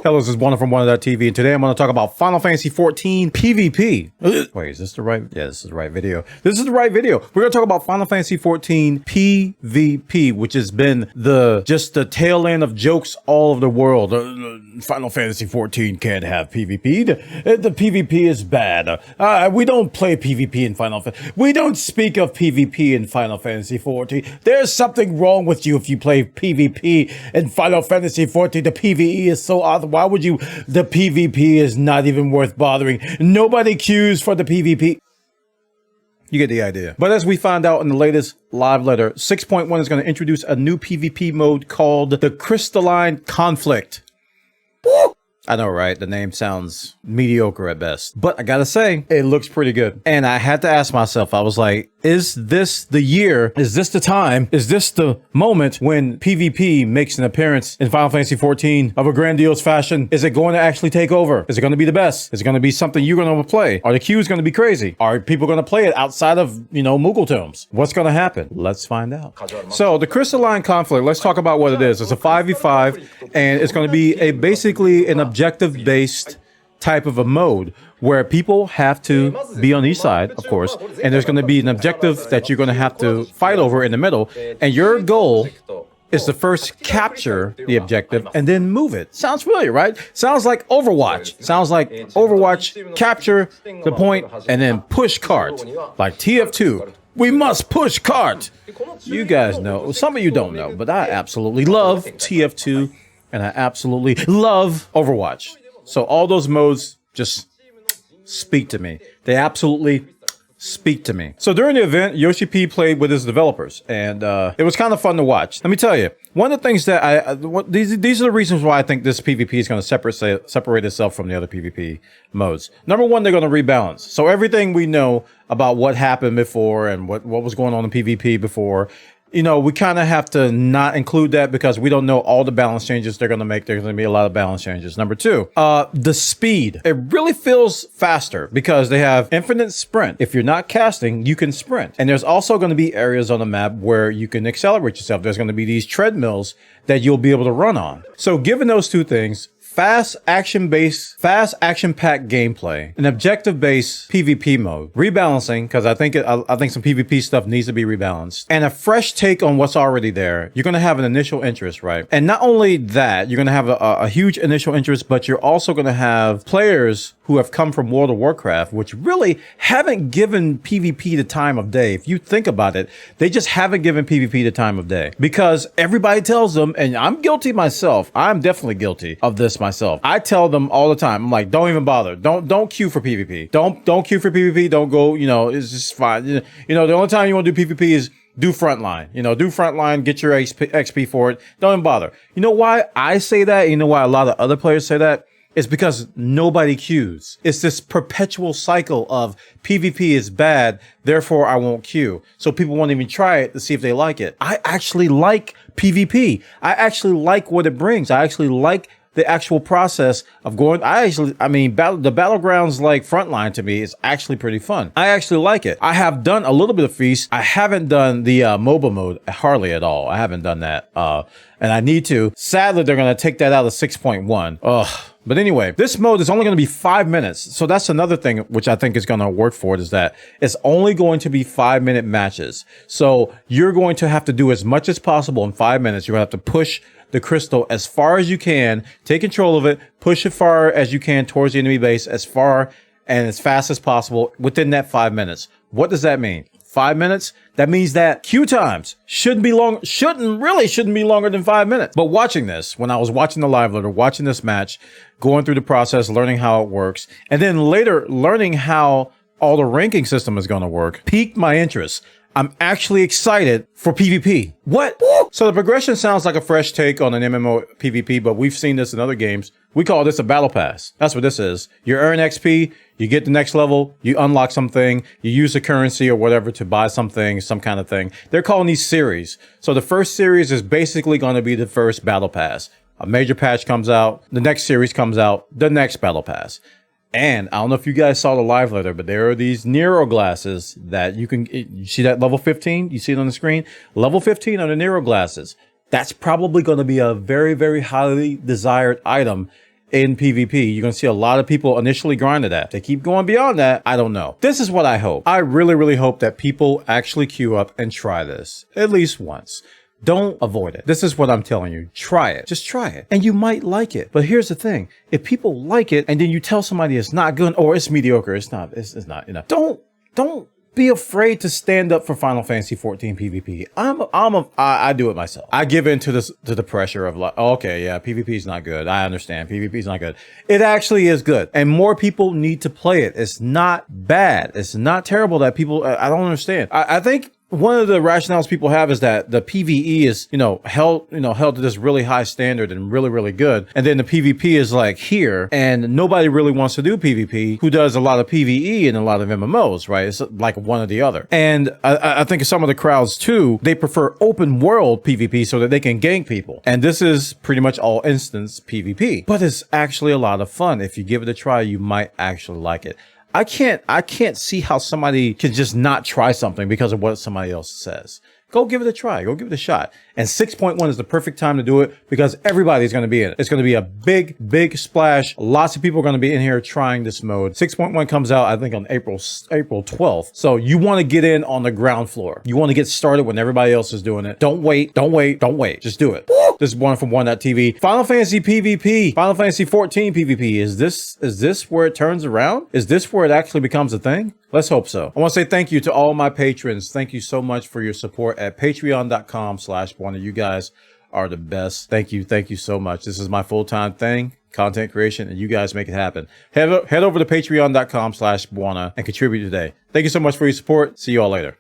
Hello, this is Bwana from Bwana.tv, and today I'm going to talk about Final Fantasy XIV PVP. Wait, is this the right? Yeah, this is the right video. This is the right video. We're going to talk about Final Fantasy XIV PVP, which has been just the tail end of jokes all over the world. Final Fantasy XIV can't have PvP. The PvP is bad. We don't play PvP in Final Fantasy. We don't speak of PvP in Final Fantasy XIV. There's something wrong with you if you play PvP in Final Fantasy XIV. The PvE is so odd. Why would you? The PvP is not even worth bothering. Nobody queues for the PvP. You get the idea. But as we find out in the latest live letter, 6.1 is going to introduce a new PvP mode called the Crystalline Conflict. Woo! I know, right? The name sounds mediocre at best. But I gotta say, it looks pretty good. And I had to ask myself, I was like, is this the year? Is this the time? Is this the moment when PvP makes an appearance in Final Fantasy XIV of a grandiose fashion? Is it going to actually take over? Is it going to be the best? Is it going to be something you're going to play? Are the queues going to be crazy? Are people going to play it outside of, Moogle Tomes? What's going to happen? Let's find out. So the Crystalline Conflict, let's talk about what it is. It's a 5v5, and it's going to be basically an objective-based type of a mode where people have to be on each side, of course, and there's going to be an objective that you're going to have to fight over in the middle, and your goal is to first capture the objective and then move it. Sounds familiar, right? Sounds like Overwatch. Sounds like Overwatch, capture the point and then push cart, like TF2. We must push cart. You guys know, some of you don't know, but I absolutely love TF2 and I absolutely love Overwatch. So all those modes just speak to me. They absolutely speak to me. So during the event, Yoshi P played with his developers, and it was kind of fun to watch. Let me tell you, one of the things that these are the reasons why I think this PvP is going to separate itself from the other PvP modes. Number one, they're going to rebalance. So everything we know about what happened before and what was going on in PvP before, we kind of have to not include that because we don't know all the balance changes they're going to make. There's going to be a lot of balance changes. Number two, the speed. It really feels faster because they have infinite sprint. If you're not casting, you can sprint. And there's also going to be areas on the map where you can accelerate yourself. There's going to be these treadmills that you'll be able to run on. So given those two things, fast action-packed gameplay, an objective-based PvP mode, rebalancing, because I think some PvP stuff needs to be rebalanced, and a fresh take on what's already there. You're going to have an initial interest, right? And not only that, you're going to have a huge initial interest, but you're also going to have players who have come from World of Warcraft, which really haven't given PvP the time of day. If you think about it, they just haven't given PvP the time of day because everybody tells them, and I'm guilty myself. I'm definitely guilty of this myself. I tell them all the time, I'm like, don't even bother. Don't queue for PvP. Don't queue for PvP. Don't go, it's just fine. The only time you want to do PvP is do frontline, do frontline, get your XP for it. Don't even bother. You know why I say that? You know why a lot of other players say that? It's because nobody queues. It's this perpetual cycle of PvP is bad, therefore I won't queue. So people won't even try it to see if they like it. I actually like PvP. I actually like what it brings. I actually like the actual process of going. The battlegrounds like Frontline to me is actually pretty fun. I actually like it. I have done a little bit of Feast. I haven't done the MOBA mode hardly at all. I haven't done that. And I need to. Sadly, they're going to take that out of 6.1. Ugh. But anyway, this mode is only going to be 5 minutes. So that's another thing which I think is going to work for it is that it's only going to be 5-minute matches. So you're going to have to do as much as possible in 5 minutes. You're going to have to push the crystal as far as you can, take control of it, push it far as you can towards the enemy base as far and as fast as possible within that 5 minutes. What does that mean? 5 minutes? That means that queue times shouldn't be longer than 5 minutes. But watching this, when I was watching the live letter, watching this match, going through the process, learning how it works, and then later learning how all the ranking system is going to work, piqued my interest. I'm actually excited for PvP. What? So the progression sounds like a fresh take on an MMO PvP, but we've seen this in other games. We call this a battle pass. That's what this is. You earn XP, you get the next level, you unlock something, you use the currency or whatever to buy something, some kind of thing. They're calling these series. So the first series is basically going to be the first battle pass. A major patch comes out, the next series comes out, the next battle pass. And I don't know if you guys saw the live letter, but there are these Nero glasses that you see that level 15? You see it on the screen? Level 15 are the Nero glasses. That's probably going to be a very, very highly desired item in PvP. You're going to see a lot of people initially grind to that. They keep going beyond that. I don't know. This is what I hope. I really, really hope that people actually queue up and try this at least once. Don't avoid it. This is what I'm telling you. Try it. Just try it. And you might like it. But here's the thing. If people like it and then you tell somebody it's not good or it's mediocre, it's not, you know, don't be afraid to stand up for Final Fantasy XIV PvP. I do it myself. I give in to the pressure of like, oh, okay, yeah, PvP is not good. I understand. PvP is not good. It actually is good. And more people need to play it. It's not bad. It's not terrible that people, I don't understand. I think one of the rationales people have is that the PvE is, held to this really high standard and really, really good. And then the PvP is like here, and nobody really wants to do PvP who does a lot of PvE and a lot of MMOs, right? It's like one or the other. And I think some of the crowds too, they prefer open world PvP so that they can gank people. And this is pretty much all instance PvP, but it's actually a lot of fun. If you give it a try, you might actually like it. I can't see how somebody can just not try something because of what somebody else says. Go give it a try. Go give it a shot. And 6.1 is the perfect time to do it because everybody's going to be in it. It's going to be a big, big splash. Lots of people are going to be in here trying this mode. 6.1 comes out, I think, on April 12th. So you want to get in on the ground floor. You want to get started when everybody else is doing it. Don't wait. Don't wait. Don't wait. Just do it. This is Bwana from Bwana.tv. Final Fantasy PvP. Final Fantasy XIV PvP. Is this where it turns around? Is this where it actually becomes a thing? Let's hope so. I want to say thank you to all my patrons. Thank you so much for your support at patreon.com/Bwana. You guys are the best. Thank you. Thank you so much. This is my full-time thing, content creation, and you guys make it happen. Head over to patreon.com/Bwana and contribute today. Thank you so much for your support. See you all later.